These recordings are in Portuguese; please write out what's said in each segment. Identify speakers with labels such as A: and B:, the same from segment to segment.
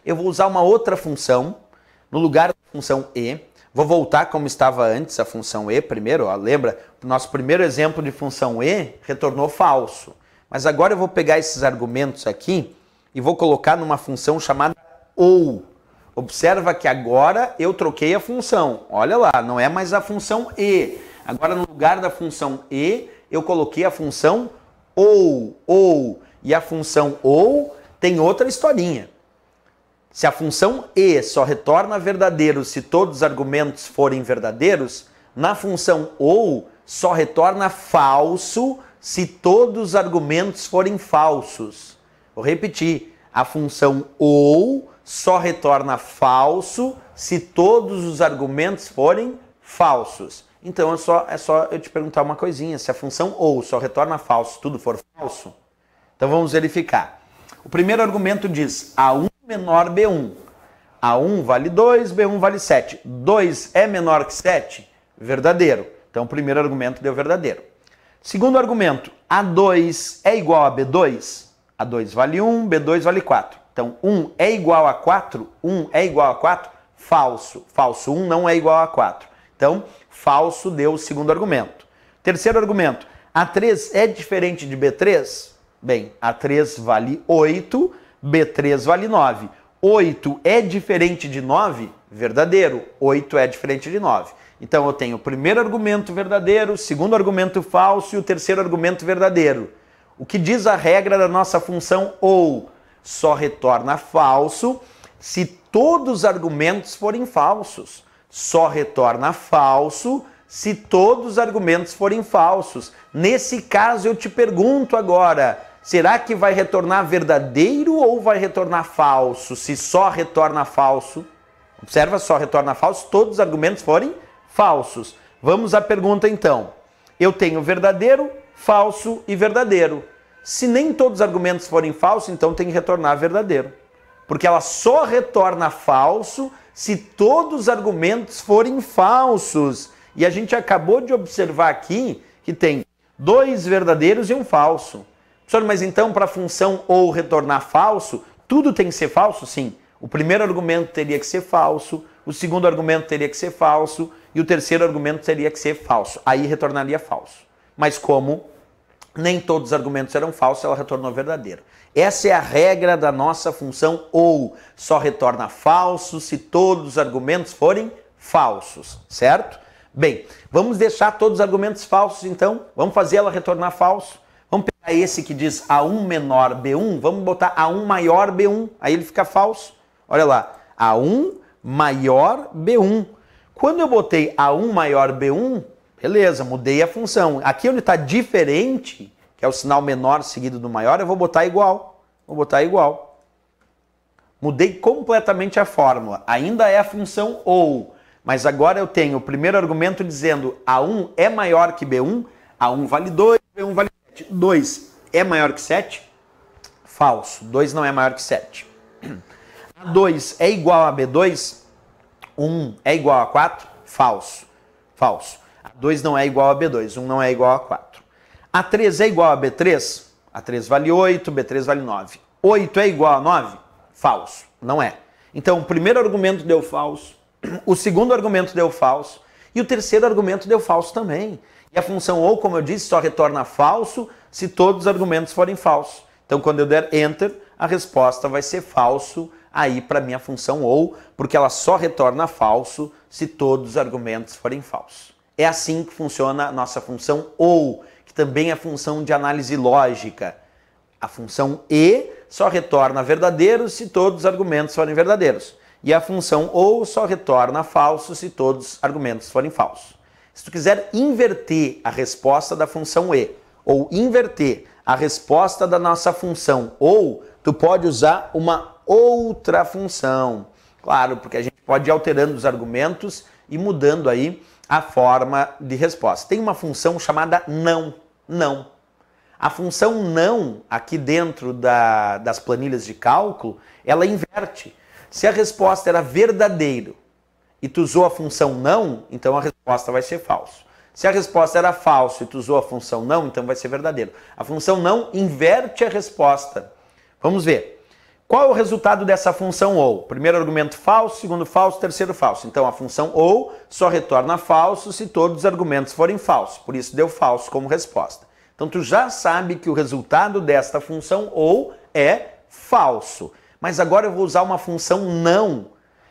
A: eu vou usar uma outra função no lugar da função e. Vou voltar como estava antes a função e primeiro, ó, lembra? O nosso primeiro exemplo de função e retornou falso. Mas agora eu vou pegar esses argumentos aqui e vou colocar numa função chamada ou. Observa que agora eu troquei a função. Olha lá, não é mais a função e. Agora no lugar da função e, eu coloquei a função ou. E a função ou tem outra historinha. Se a função e só retorna verdadeiro se todos os argumentos forem verdadeiros, na função ou só retorna falso se todos os argumentos forem falsos. Vou repetir, a função ou só retorna falso se todos os argumentos forem falsos. Então é só eu te perguntar uma coisinha, se a função ou só retorna falso se tudo for falso, então vamos verificar. O primeiro argumento diz A1 menor B1. A1 vale 2, B1 vale 7. 2 é menor que 7? Verdadeiro. Então o primeiro argumento deu verdadeiro. Segundo argumento, A2 é igual a B2? A2 vale 1, B2 vale 4. Então 1 é igual a 4? 1 é igual a 4? Falso. Falso, 1 não é igual a 4. Então, falso deu o segundo argumento. Terceiro argumento, A3 é diferente de B3? Bem, A3 vale 8, B3 vale 9. 8 é diferente de 9? Verdadeiro. 8 é diferente de 9. Então eu tenho o primeiro argumento verdadeiro, o segundo argumento falso e o terceiro argumento verdadeiro. O que diz a regra da nossa função ou? Só retorna falso se todos os argumentos forem falsos. Só retorna falso se todos os argumentos forem falsos. Nesse caso eu te pergunto agora, será que vai retornar verdadeiro ou vai retornar falso? Se só retorna falso, observa, só retorna falso se todos os argumentos forem falsos. Vamos à pergunta então. Eu tenho verdadeiro, falso e verdadeiro. Se nem todos os argumentos forem falsos, então tem que retornar verdadeiro. Porque ela só retorna falso se todos os argumentos forem falsos. E a gente acabou de observar aqui que tem 2 verdadeiros e um falso. Professor, mas então para a função ou retornar falso, tudo tem que ser falso? Sim. O primeiro argumento teria que ser falso, o segundo argumento teria que ser falso e o terceiro argumento teria que ser falso. Aí retornaria falso. Mas como nem todos os argumentos eram falsos, ela retornou verdadeiro. Essa é a regra da nossa função ou. Só retorna falso se todos os argumentos forem falsos, certo? Bem, vamos deixar todos os argumentos falsos então. Vamos fazer ela retornar falso. Vamos pegar esse que diz A1 menor B1, vamos botar A1 maior B1, aí ele fica falso. Olha lá, A1 maior B1. Quando eu botei A1 maior B1, beleza, mudei a função. Aqui onde está diferente, que é o sinal menor seguido do maior, eu vou botar igual. Vou botar igual. Mudei completamente a fórmula. Ainda é a função ou, mas agora eu tenho o primeiro argumento dizendo A1 é maior que B1, A1 vale 2, B1 vale 7. 2 é maior que 7? Falso. 2 não é maior que 7. A2 é igual a B2? 1 é igual a 4? Falso. Falso. A2 não é igual a B2, 1 não é igual a 4. A3 é igual a B3? A3 vale 8, B3 vale 9. 8 é igual a 9? Falso. Não é. Então o primeiro argumento deu falso, o segundo argumento deu falso e o terceiro argumento deu falso também. E a função ou, como eu disse, só retorna falso se todos os argumentos forem falsos. Então quando eu der Enter, a resposta vai ser falso aí para minha função ou, porque ela só retorna falso se todos os argumentos forem falsos. É assim que funciona a nossa função ou, que também é função de análise lógica. A função e só retorna verdadeiro se todos os argumentos forem verdadeiros. E a função ou só retorna falso se todos os argumentos forem falsos. Se tu quiser inverter a resposta da função e, ou inverter a resposta da nossa função ou, tu pode usar uma outra função. Claro, porque a gente pode ir alterando os argumentos e mudando aí a forma de resposta. Tem uma função chamada não. Não. A função não, aqui dentro das planilhas de cálculo, ela inverte. Se a resposta era verdadeiro e tu usou a função não, então a resposta vai ser falso. Se a resposta era falso e tu usou a função não, então vai ser verdadeiro. A função não inverte a resposta. Vamos ver. Qual é o resultado dessa função ou? Primeiro argumento falso, segundo falso, terceiro falso. Então a função ou só retorna falso se todos os argumentos forem falsos. Por isso deu falso como resposta. Então tu já sabe que o resultado desta função ou é falso. Mas agora eu vou usar uma função não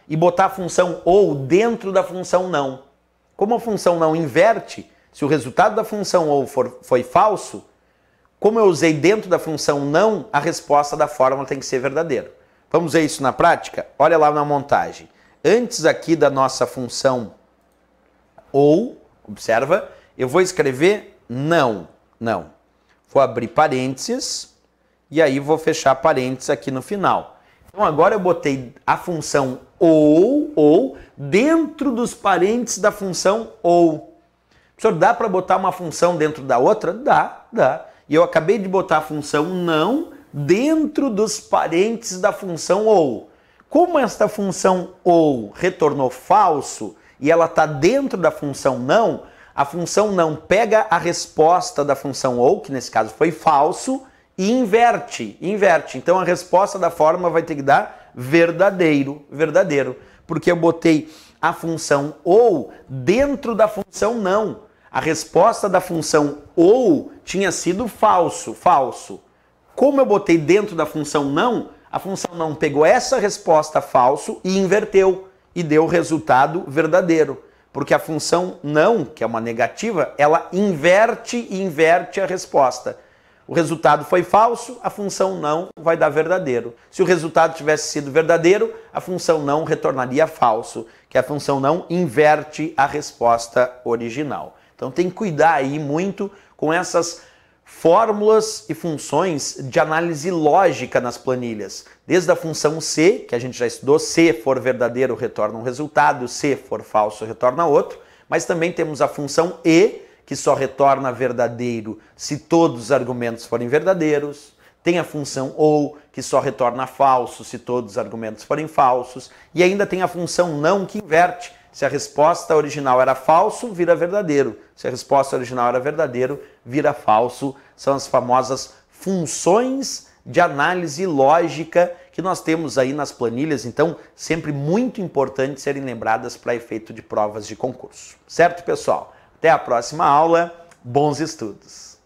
A: e botar a função ou dentro da função não. Como a função não inverte, se o resultado da função ou foi falso, como eu usei dentro da função não, a resposta da fórmula tem que ser verdadeira. Vamos ver isso na prática? Olha lá na montagem. Antes aqui da nossa função ou, observa, eu vou escrever não. Não. Vou abrir parênteses e aí vou fechar parênteses aqui no final. Então agora eu botei a função ou dentro dos parênteses da função ou. Professor, dá para botar uma função dentro da outra? Dá. E eu acabei de botar a função não dentro dos parênteses da função ou. Como esta função ou retornou falso e ela está dentro da função não, a função não pega a resposta da função ou, que nesse caso foi falso, e inverte. Então a resposta da fórmula vai ter que dar verdadeiro, porque eu botei a função ou dentro da função não. A resposta da função ou tinha sido falso. Como eu botei dentro da função não, a função não pegou essa resposta falso e inverteu e deu o resultado verdadeiro. Porque a função não, que é uma negativa, ela inverte a resposta. O resultado foi falso, a função não vai dar verdadeiro. Se o resultado tivesse sido verdadeiro, a função não retornaria falso, que a função não inverte a resposta original. Então tem que cuidar aí muito com essas fórmulas e funções de análise lógica nas planilhas. Desde a função se, que a gente já estudou, se for verdadeiro retorna um resultado, se for falso retorna outro, mas também temos a função e, que só retorna verdadeiro se todos os argumentos forem verdadeiros. Tem a função ou, que só retorna falso se todos os argumentos forem falsos. E ainda tem a função não, que inverte. Se a resposta original era falso, vira verdadeiro. Se a resposta original era verdadeiro, vira falso. São as famosas funções de análise lógica que nós temos aí nas planilhas. Então, sempre muito importante serem lembradas para efeito de provas de concurso. Certo, pessoal? Até a próxima aula. Bons estudos!